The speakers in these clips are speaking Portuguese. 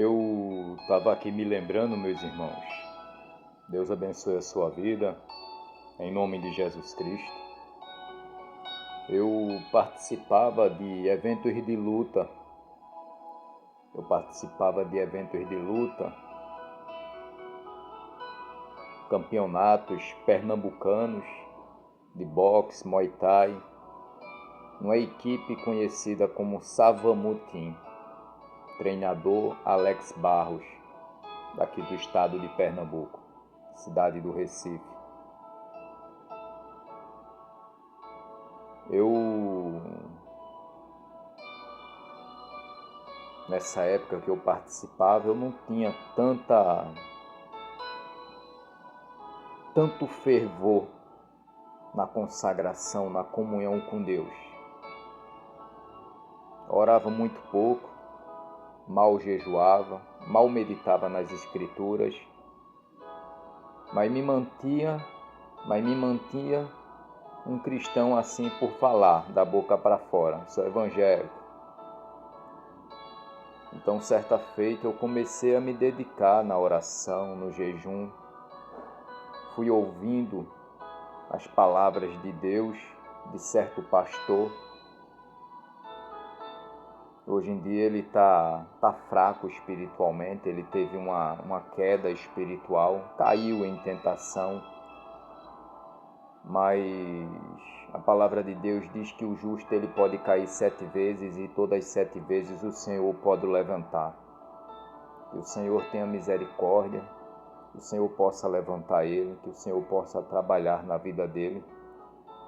Eu estava aqui me lembrando, meus irmãos. Deus abençoe a sua vida, em nome de Jesus Cristo. Eu participava de eventos de luta. Campeonatos pernambucanos de boxe, Muay Thai, numa equipe conhecida como Savamutim. Treinador Alex Barros, daqui do estado de Pernambuco, cidade do Recife. Nessa época que eu participava, eu não tinha tanto fervor na consagração, na comunhão com Deus. Orava muito pouco, mal jejuava, mal meditava nas Escrituras, mas me mantinha um cristão assim por falar, da boca para fora, sou evangélico. Então, certa feita, eu comecei a me dedicar na oração, no jejum. Fui ouvindo as palavras de Deus, de certo pastor. Hoje em dia ele está fraco espiritualmente, ele teve uma queda espiritual, caiu em tentação. Mas a palavra de Deus diz que o justo ele pode cair 7 vezes e todas 7 vezes o Senhor pode o levantar. Que o Senhor tenha misericórdia, que o Senhor possa levantar ele, que o Senhor possa trabalhar na vida dele,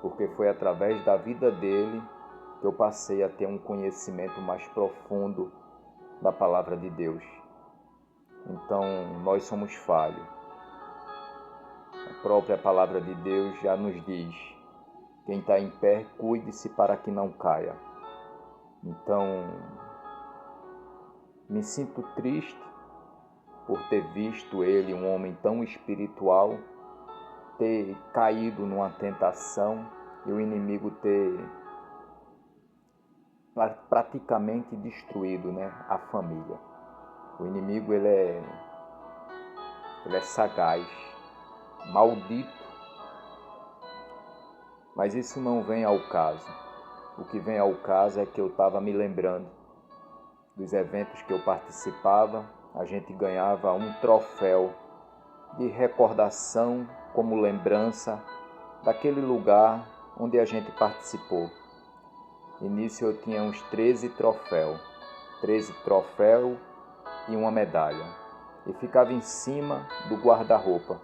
porque foi através da vida dele que eu passei a ter um conhecimento mais profundo da palavra de Deus. Então, nós somos falhos. A própria palavra de Deus já nos diz: quem está em pé, cuide-se para que não caia. Então, me sinto triste por ter visto ele, um homem tão espiritual, ter caído numa tentação e o inimigo ter praticamente destruído, a família. O inimigo ele é sagaz, maldito, mas isso não vem ao caso. O que vem ao caso é que eu estava me lembrando dos eventos que eu participava. A gente ganhava um troféu de recordação como lembrança daquele lugar onde a gente participou. E nisso eu tinha uns 13 troféus e uma medalha. E ficava em cima do guarda-roupa.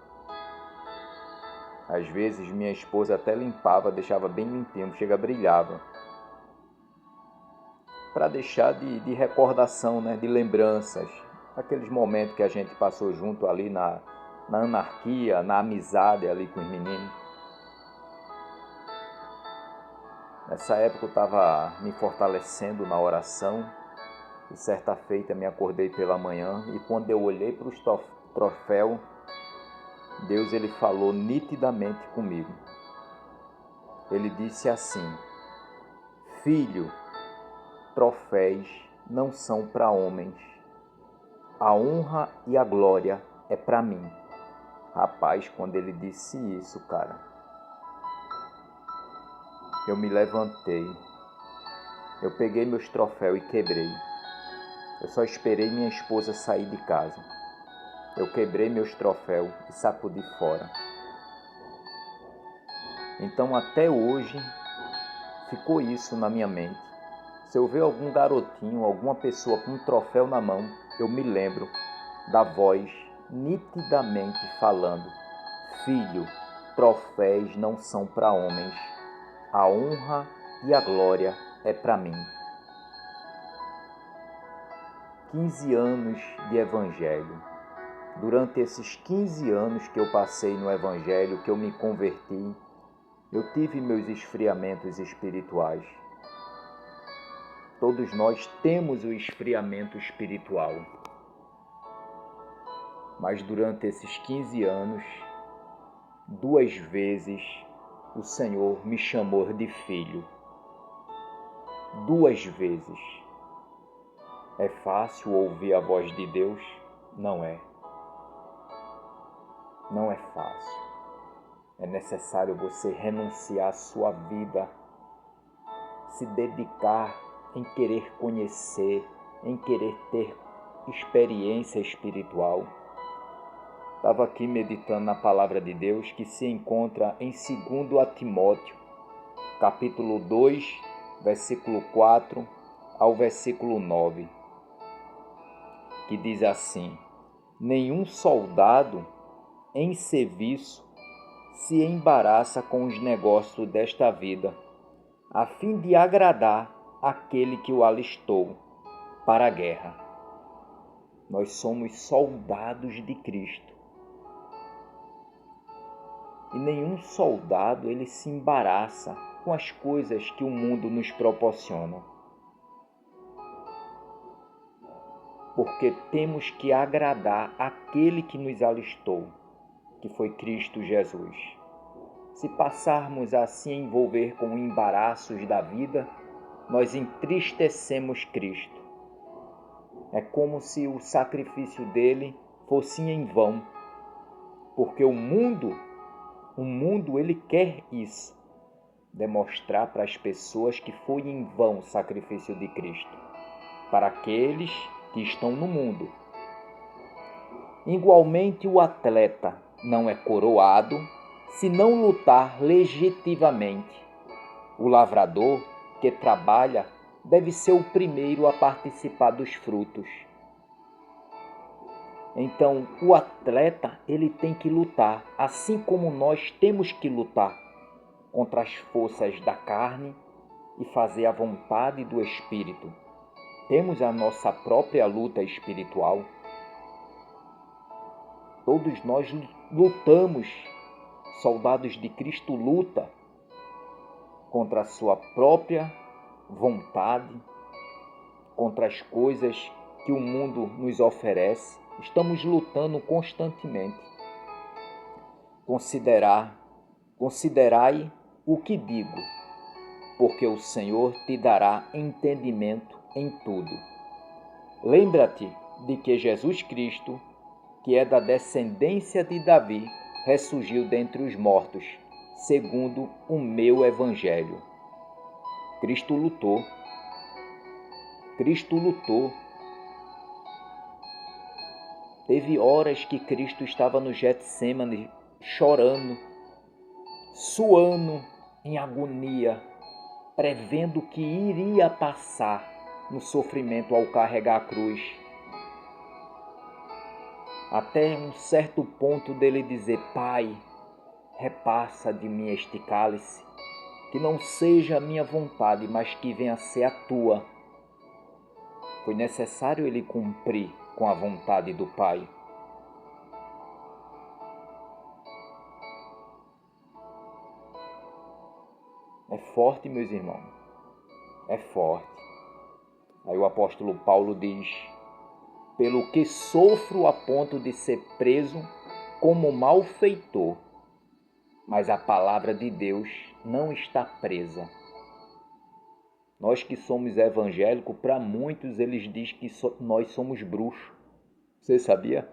Às vezes minha esposa até limpava, deixava bem limpinho, chega brilhava. Para deixar de recordação, de lembranças. Aqueles momentos que a gente passou junto ali na anarquia, na amizade ali com os meninos. Nessa época eu estava me fortalecendo na oração e certa feita me acordei pela manhã e quando eu olhei para os troféus, Deus ele falou nitidamente comigo. Ele disse assim: filho, troféus não são para homens, a honra e a glória é para mim. Rapaz, quando ele disse isso, cara, eu me levantei, eu peguei meus troféus e quebrei. Eu só esperei minha esposa sair de casa. Eu quebrei meus troféus e sacudi fora. Então até hoje ficou isso na minha mente. Se eu ver algum garotinho, alguma pessoa com um troféu na mão, eu me lembro da voz nitidamente falando: filho, troféus não são para homens, a honra e a glória é para mim. 15 anos de evangelho. Durante esses 15 anos que eu passei no evangelho, que eu me converti, eu tive meus esfriamentos espirituais. Todos nós temos o esfriamento espiritual. Mas durante esses 15 anos, 2 vezes o Senhor me chamou de filho. 2 vezes. É fácil ouvir a voz de Deus? Não é. Não é fácil. É necessário você renunciar à sua vida, se dedicar em querer conhecer, em querer ter experiência espiritual. Estava aqui meditando na palavra de Deus que se encontra em 2 Timóteo, capítulo 2, versículo 4 ao versículo 9, que diz assim: nenhum soldado em serviço se embaraça com os negócios desta vida, a fim de agradar aquele que o alistou para a guerra. Nós somos soldados de Cristo. E nenhum soldado ele se embaraça com as coisas que o mundo nos proporciona. Porque temos que agradar aquele que nos alistou, que foi Cristo Jesus. Se passarmos a se envolver com embaraços da vida, nós entristecemos Cristo. É como se o sacrifício dele fosse em vão, porque o mundo ele quer isso, demonstrar para as pessoas que foi em vão o sacrifício de Cristo, para aqueles que estão no mundo. Igualmente o atleta não é coroado se não lutar legitimamente. O lavrador que trabalha deve ser o primeiro a participar dos frutos. Então, o atleta ele tem que lutar, assim como nós temos que lutar contra as forças da carne e fazer a vontade do Espírito. Temos a nossa própria luta espiritual. Todos nós lutamos. Soldados de Cristo lutam contra a sua própria vontade, contra as coisas que o mundo nos oferece. Estamos lutando constantemente. Considerai o que digo, porque o Senhor te dará entendimento em tudo. Lembra-te de que Jesus Cristo, que é da descendência de Davi, ressurgiu dentre os mortos, segundo o meu evangelho. Cristo lutou. Cristo lutou. Teve horas que Cristo estava no Getsêmani, chorando, suando em agonia, prevendo que iria passar no sofrimento ao carregar a cruz. Até um certo ponto dele dizer: Pai, repassa de mim este cálice, que não seja a minha vontade, mas que venha a ser a tua. Foi necessário ele cumprir com a vontade do Pai. É forte, meus irmãos. É forte. Aí o apóstolo Paulo diz: pelo que sofro a ponto de ser preso como malfeitor, mas a palavra de Deus não está presa. Nós que somos evangélicos, para muitos eles dizem que nós somos bruxos. Você sabia?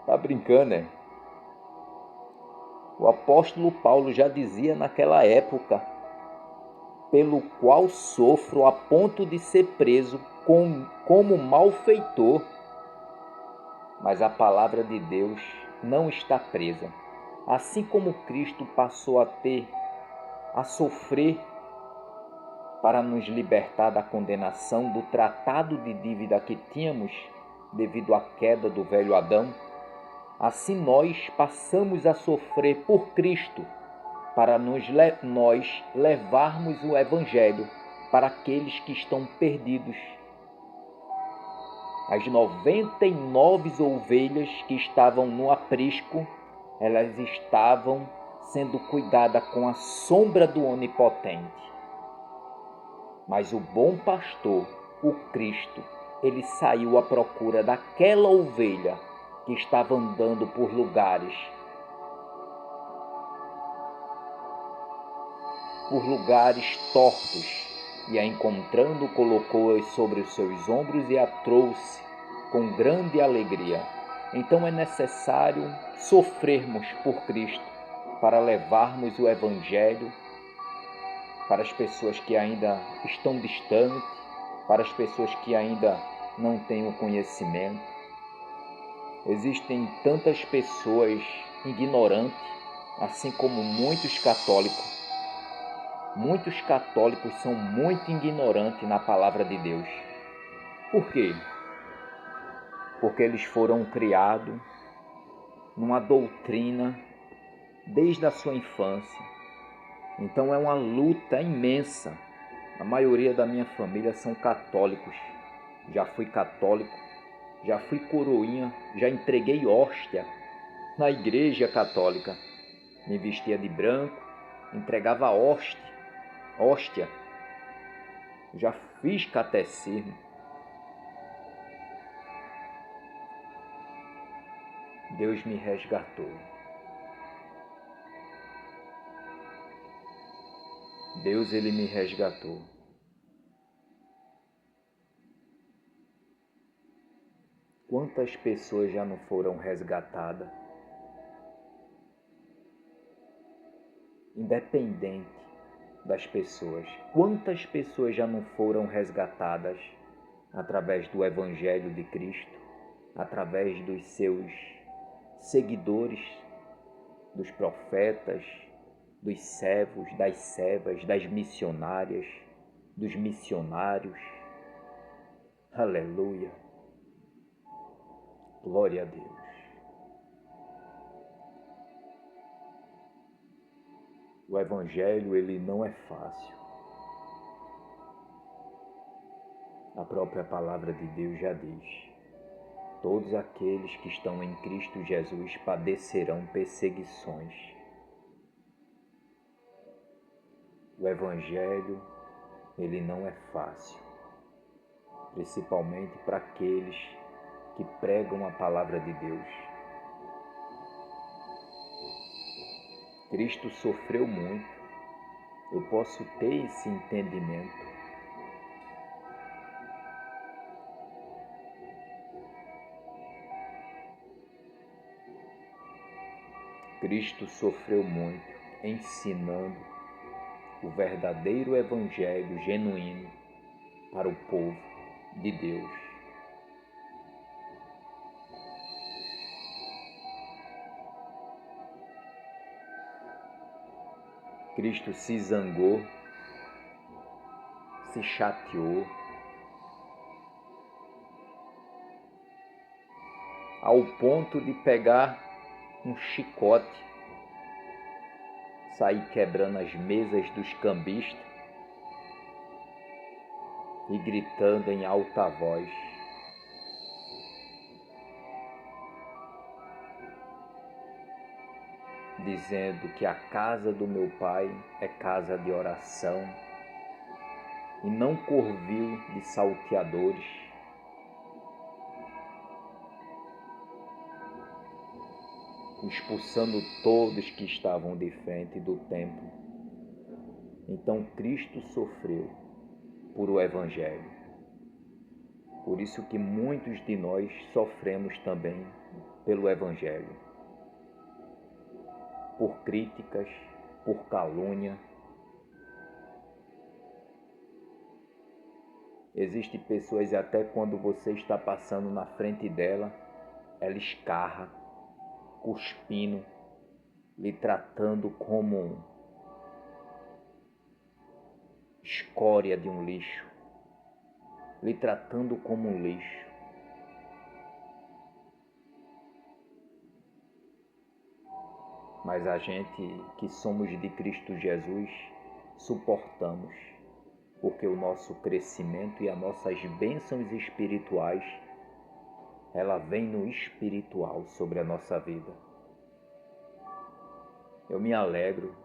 Tá brincando, né? O apóstolo Paulo já dizia naquela época: pelo qual sofro a ponto de ser preso como malfeitor, mas a palavra de Deus não está presa. Assim como Cristo passou a sofrer para nos libertar da condenação do tratado de dívida que tínhamos devido à queda do velho Adão, assim nós passamos a sofrer por Cristo para nós levarmos o Evangelho para aqueles que estão perdidos. As 99 ovelhas que estavam no aprisco, elas estavam sendo cuidadas com a sombra do Onipotente. Mas o bom pastor, o Cristo, ele saiu à procura daquela ovelha que estava andando por lugares tortos, e a encontrando colocou-a sobre os seus ombros e a trouxe com grande alegria. Então é necessário sofrermos por Cristo para levarmos o Evangelho para as pessoas que ainda estão distantes, para as pessoas que ainda não têm o conhecimento. Existem tantas pessoas ignorantes, assim como muitos católicos. Muitos católicos são muito ignorantes na palavra de Deus. Por quê? Porque eles foram criados numa doutrina desde a sua infância. Então é uma luta imensa. A maioria da minha família são católicos. Já fui católico, já fui coroinha, já entreguei hóstia na igreja católica. Me vestia de branco, entregava hóstia. Já fiz catecismo. Deus me resgatou. Deus, Ele me resgatou. Quantas pessoas já não foram resgatadas? Independente das pessoas. Quantas pessoas já não foram resgatadas através do Evangelho de Cristo, através dos seus seguidores, dos profetas, dos servos, das servas, das missionárias, dos missionários. Aleluia. Glória a Deus. O Evangelho, ele não é fácil. A própria palavra de Deus já diz: todos aqueles que estão em Cristo Jesus padecerão perseguições. O Evangelho, ele não é fácil, principalmente para aqueles que pregam a palavra de Deus. Cristo sofreu muito. Eu posso ter esse entendimento. Cristo sofreu muito, ensinando o verdadeiro Evangelho genuíno para o povo de Deus. Cristo se zangou, se chateou, ao ponto de pegar um chicote, sair quebrando as mesas dos cambistas e gritando em alta voz: dizendo que a casa do meu pai é casa de oração e não covil de salteadores. Expulsando todos que estavam de frente do templo. Então Cristo sofreu por o Evangelho. Por isso que muitos de nós sofremos também pelo Evangelho. Por críticas, por calúnia. Existem pessoas, até quando você está passando na frente dela, ela escarra, cuspindo, lhe tratando como escória de um lixo, lhe tratando como um lixo. Mas a gente que somos de Cristo Jesus suportamos, porque o nosso crescimento e as nossas bênçãos espirituais, ela vem no espiritual sobre a nossa vida. Eu me alegro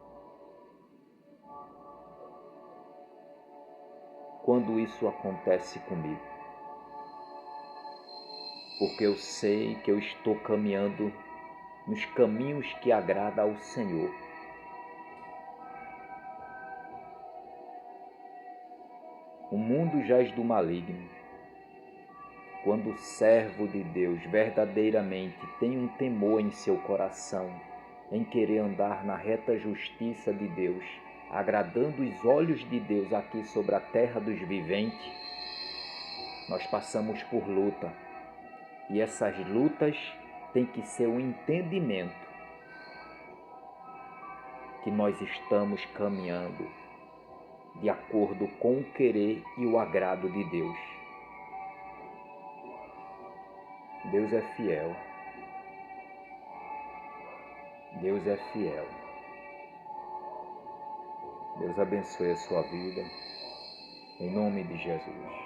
quando isso acontece comigo, porque eu sei que eu estou caminhando nos caminhos que agradam ao Senhor. O mundo jaz do maligno. Quando o servo de Deus verdadeiramente tem um temor em seu coração, em querer andar na reta justiça de Deus, agradando os olhos de Deus aqui sobre a terra dos viventes, nós passamos por luta. E essas lutas têm que ser o entendimento que nós estamos caminhando de acordo com o querer e o agrado de Deus. Deus é fiel. Deus é fiel. Deus abençoe a sua vida. Em nome de Jesus.